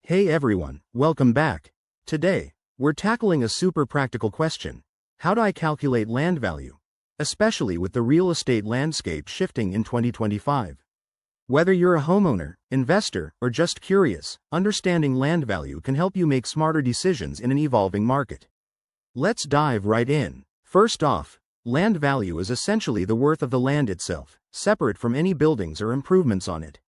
Hey everyone, welcome back. Today, we're tackling a super practical question. How do I calculate land value? Especially with the real estate landscape shifting in 2025. Whether you're a homeowner, investor, or just curious, understanding land value can help you make smarter decisions in an evolving market. Let's dive right in. First off, land value is essentially the worth of the land itself, separate from any buildings or improvements on it.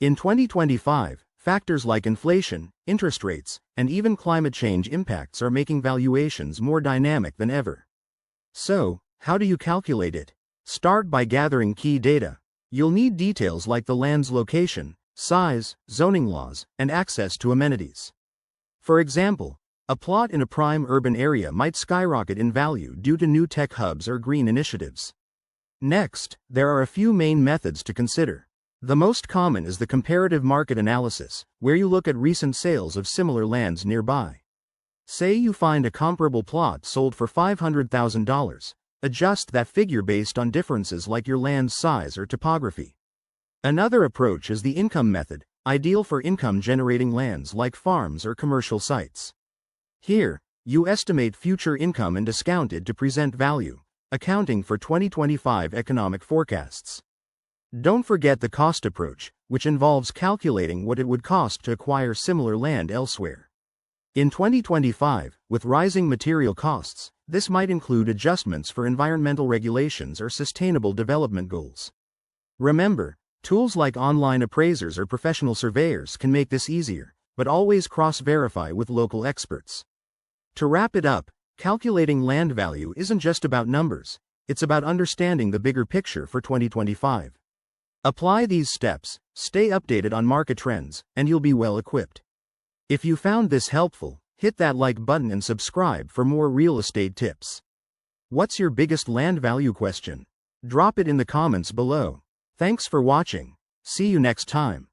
In 2025, factors like inflation, interest rates, and even climate change impacts are making valuations more dynamic than ever. So, how do you calculate it? Start by gathering key data. You'll need details like the land's location, size, zoning laws, and access to amenities. For example, a plot in a prime urban area might skyrocket in value due to new tech hubs or green initiatives. Next, there are a few main methods to consider. The most common is the comparative market analysis, where you look at recent sales of similar lands nearby. Say you find a comparable plot sold for $500,000. Adjust that figure based on differences like your land's size or topography. Another approach is the income method, ideal for income-generating lands like farms or commercial sites. Here, you estimate future income and discount it to present value, accounting for 2025 economic forecasts. Don't forget the cost approach, which involves calculating what it would cost to acquire similar land elsewhere. In 2025, with rising material costs, this might include adjustments for environmental regulations or sustainable development goals. Remember, tools like online appraisers or professional surveyors can make this easier, but always cross-verify with local experts. To wrap it up, calculating land value isn't just about numbers, it's about understanding the bigger picture for 2025. Apply these steps, stay updated on market trends, and you'll be well equipped. If you found this helpful, hit that like button and subscribe for more real estate tips. What's your biggest land value question? Drop it in the comments below. Thanks for watching. See you next time.